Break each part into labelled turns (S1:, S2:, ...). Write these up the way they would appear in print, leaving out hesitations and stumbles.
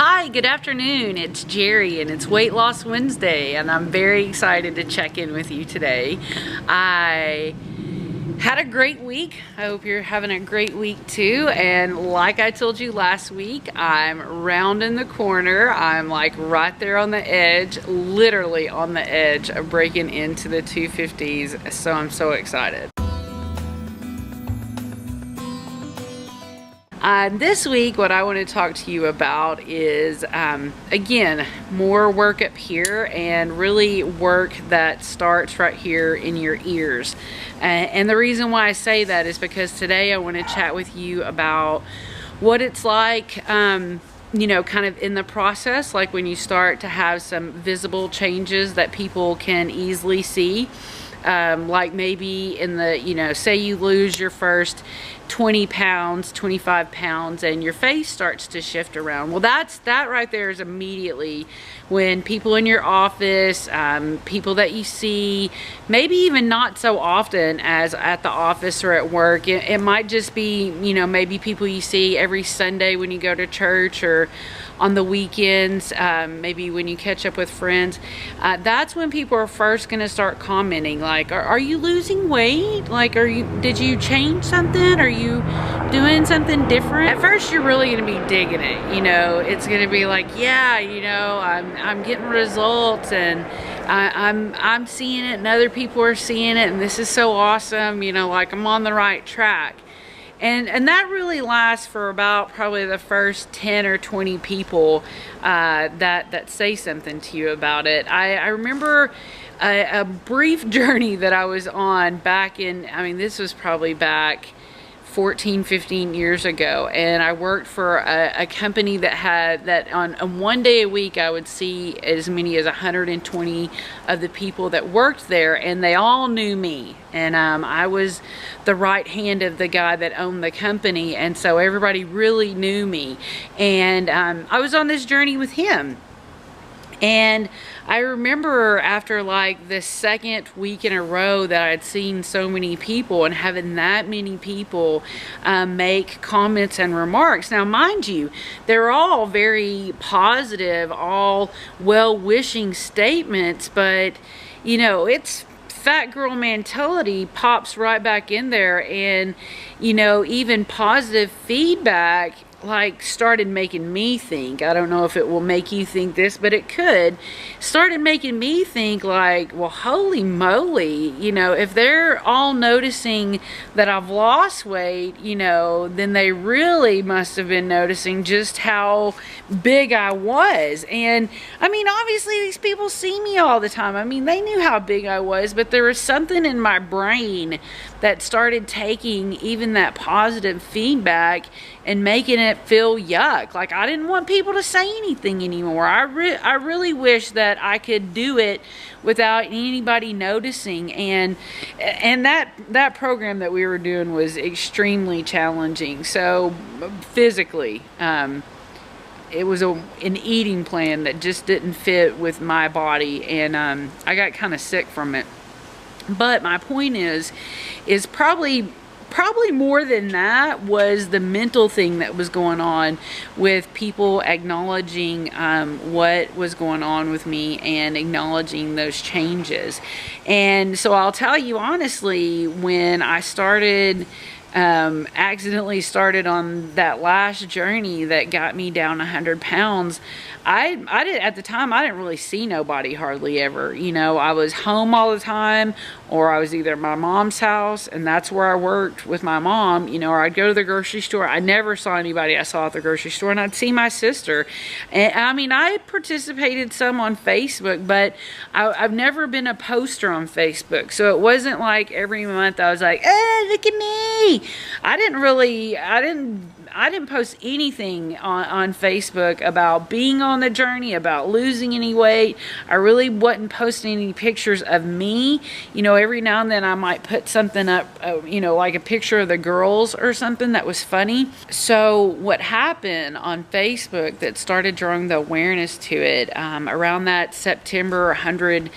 S1: Hi, good afternoon. It's Jerry and it's Weight Loss Wednesday and I'm very excited to check in with you today. I had a great week. I hope you're having a great week too. And like I told you last week, I'm rounding the corner. I'm like right there on the edge, literally on the edge of breaking into the 250s. So I'm so excited. This week, what I want to talk to you about is, again, more work up here and really work that starts right here in your ears. And the reason why I say that is because today I want to chat with you about what it's like, you know, kind of in the process, like when you start to have some visible changes that people can easily see. Like maybe in the, you know, say you lose your first 20 pounds, 25 pounds, and your face starts to shift around. Well, that right there is immediately when people in your office, people that you see, maybe even not so often as at the office or at work. It might just be, you know, maybe people you see every Sunday when you go to church or on the weekends, maybe when you catch up with friends. That's when people are first going to start commenting, like, are you losing weight? Like, did you change something? Are you doing something different? At first, you're really going to be digging it. You know, it's going to be like, yeah, you know, I'm getting results and I'm seeing it and other people are seeing it and this is so awesome. You know, like I'm on the right track. And that really lasts for about probably the first 10 or 20 people that say something to you about it. I remember a brief journey that I was on back in, I mean, this was probably back 14, 15 years ago, and I worked for a company that had that on one day a week I would see as many as 120 of the people that worked there, and they all knew me, and I was the right hand of the guy that owned the company, and so everybody really knew me, and I was on this journey with him. And I remember after like the second week in a row that I'd seen so many people and having that many people make comments and remarks. Now, mind you, they're all very positive, all well-wishing statements, but you know, it's fat girl mentality pops right back in there, and you know, even positive feedback like started making me think, I don't know if it will make you think this, but it could, started making me think like, well, holy moly, you know, if they're all noticing that I've lost weight, you know, then they really must have been noticing just how big I was. And I mean, obviously these people see me all the time. I mean, they knew how big I was, but there was something in my brain that started taking even that positive feedback and making it feel yuck. Like I didn't want people to say anything anymore. I really wish that I could do it without anybody noticing. And that program that we were doing was extremely challenging. So physically, it was an eating plan that just didn't fit with my body, and I got kind of sick from it. But my point is probably more than that was the mental thing that was going on with people acknowledging what was going on with me and acknowledging those changes. And so I'll tell you honestly, when I started accidentally started on that last journey that got me down 100 pounds, I did, at the time, I didn't really see nobody hardly ever. You know, I was home all the time, or I was either at my mom's house, and that's where I worked with my mom, you know, or I'd go to the grocery store. I never saw anybody I saw at the grocery store, and I'd see my sister. And I mean, I participated some on Facebook, but I've never been a poster on Facebook. So it wasn't like every month I was like, hey, look at me. I didn't post anything on Facebook about being on the journey, about losing any weight. I really wasn't posting any pictures of me. You know, every now and then I might put something up, you know, like a picture of the girls or something that was funny. So what happened on Facebook that started drawing the awareness to it, around that September 100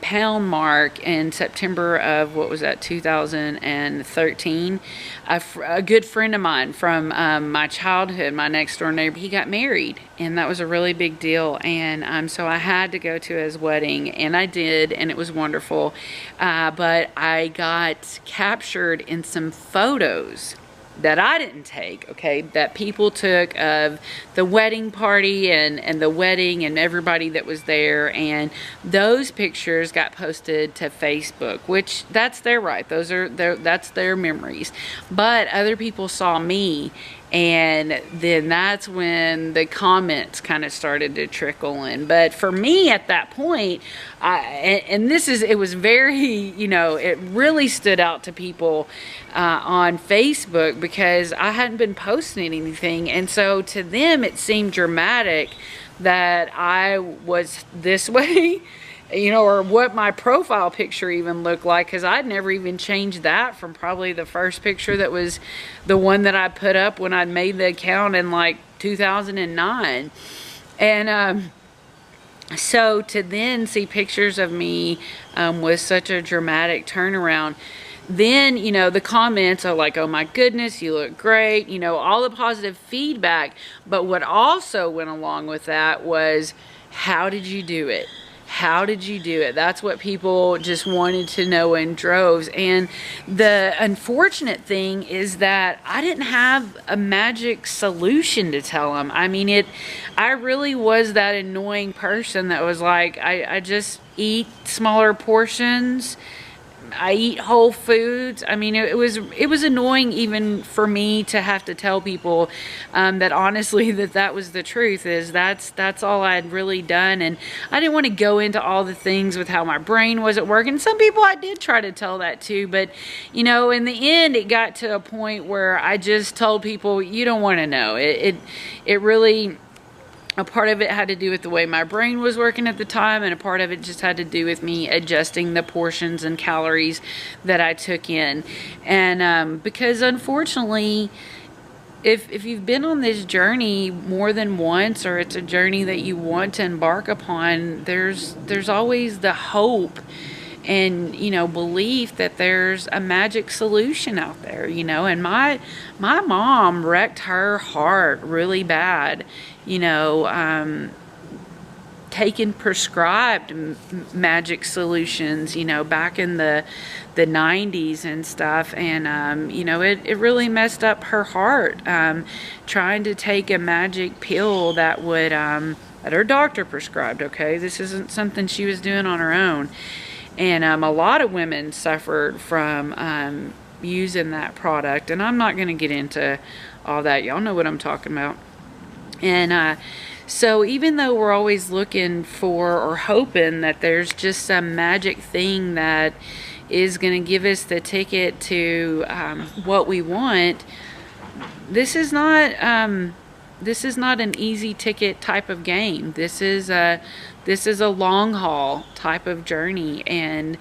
S1: pound mark in September of, what was that, 2013, a good friend of mine from my childhood, my next door neighbor, he got married, and that was a really big deal. And so I had to go to his wedding, and I did, and it was wonderful. But I got captured in some photos that I didn't take, okay, that people took of the wedding party and the wedding and everybody that was there, and those pictures got posted to Facebook, which that's their right, that's their memories. But other people saw me, and then that's when the comments kind of started to trickle in. But for me at that point, it was very, it really stood out to people on Facebook, because I hadn't been posting anything, and so to them it seemed dramatic that I was this way, or what my profile picture even looked like, because I'd never even changed that from probably the first picture that was the one that I put up when I'd made the account in like 2009. And so to then see pictures of me was such a dramatic turnaround. Then, the comments are like, oh my goodness, you look great, all the positive feedback. But what also went along with that was, how did you do it? How did you do it? That's what people just wanted to know in droves. And the unfortunate thing is that I didn't have a magic solution to tell them. I mean, I really was that annoying person that was like, I just eat smaller portions. I eat whole foods. I mean, it was annoying even for me to have to tell people that honestly that was the truth, is that's all I'd really done. And I didn't want to go into all the things with how my brain wasn't working. Some people I did try to tell that to, but in the end it got to a point where I just told people, you don't want to know. It really, a part of it had to do with the way my brain was working at the time, and a part of it just had to do with me adjusting the portions and calories that I took in. And because unfortunately, if you've been on this journey more than once, or it's a journey that you want to embark upon, there's always the hope and belief that there's a magic solution out there. And my mom wrecked her heart really bad, taking prescribed magic solutions, back in the 90s and stuff. And it really messed up her heart, trying to take a magic pill that would that her doctor prescribed. Okay, this isn't something she was doing on her own. And a lot of women suffered from using that product. And I'm not going to get into all that. Y'all know what I'm talking about. And so even though we're always looking for or hoping that there's just some magic thing that is going to give us the ticket to what we want, this is not an easy ticket type of game. This is a long haul type of journey, and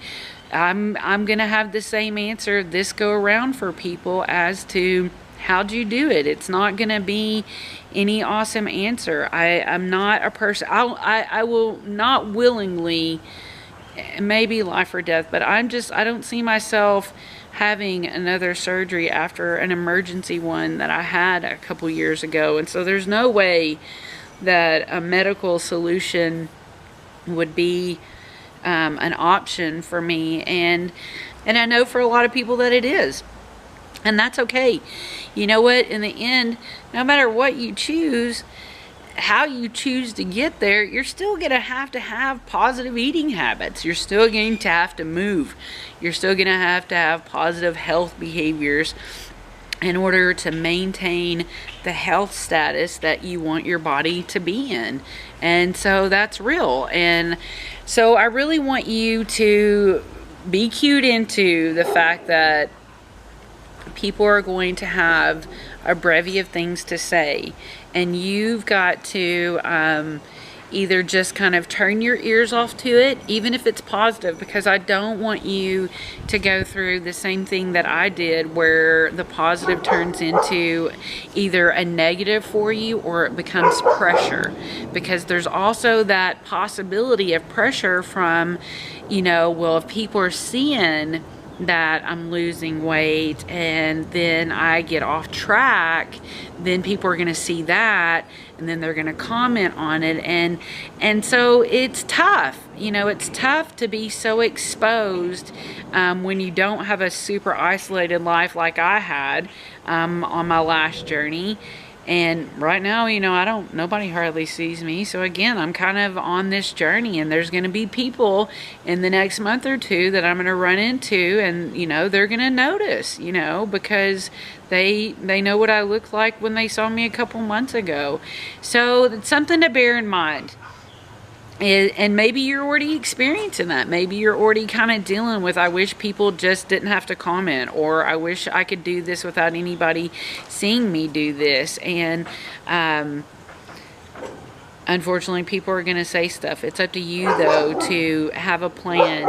S1: I'm gonna have the same answer this go around for people as to how'd you do it. It's not gonna be any awesome answer. I'm not a person. I will not willingly, maybe life or death, but I don't see myself having another surgery after an emergency one that I had a couple years ago. And so there's no way that a medical solution would be an option for me, and I know for a lot of people that it is, and that's okay. You know what, in the end, no matter what you choose, how you choose to get there, you're still going to have positive eating habits. You're still going to have to move. You're still going to have positive health behaviors in order to maintain the health status that you want your body to be in. And so that's real. And so I really want you to be cued into the fact that people are going to have a brevy of things to say, and you've got to either just kind of turn your ears off to it, even if it's positive, because I don't want you to go through the same thing that I did, where the positive turns into either a negative for you or it becomes pressure. Because there's also that possibility of pressure from, well, if people are seeing that I'm losing weight and then I get off track, then people are going to see that and then they're going to comment on it, and so it's tough. You know, it's tough to be so exposed when you don't have a super isolated life like I had on my last journey. And right now, you know, nobody hardly sees me. So again, I'm kind of on this journey, and there's going to be people in the next month or two that I'm going to run into, and, you know, they're going to notice, you know, because they know what I looked like when they saw me a couple months ago. So it's something to bear in mind. And maybe you're already experiencing that. Maybe you're already kind of dealing with, I wish people just didn't have to comment, or I wish I could do this without anybody seeing me do this. And unfortunately, people are going to say stuff. It's up to you, though, to have a plan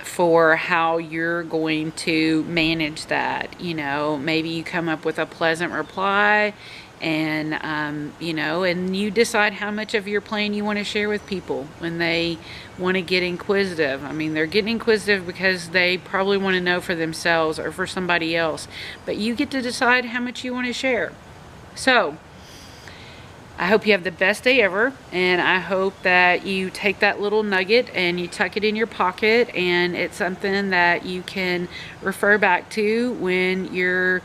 S1: for how you're going to manage that. You know, maybe you come up with a pleasant reply, and you know, and you decide how much of your plan you want to share with people when they want to get inquisitive. I mean, they're getting inquisitive because they probably want to know for themselves or for somebody else, but you get to decide how much you want to share. So I hope you have the best day ever, and I hope that you take that little nugget and you tuck it in your pocket, and it's something that you can refer back to when your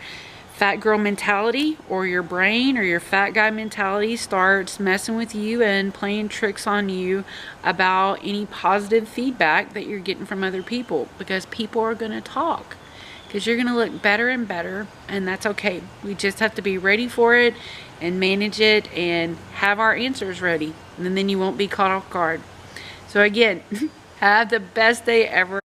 S1: fat girl mentality or your brain or your fat guy mentality starts messing with you and playing tricks on you about any positive feedback that you're getting from other people, because people are going to talk, because you're going to look better and better, and that's okay. We just have to be ready for it and manage it and have our answers ready, and then you won't be caught off guard. So again, have the best day ever.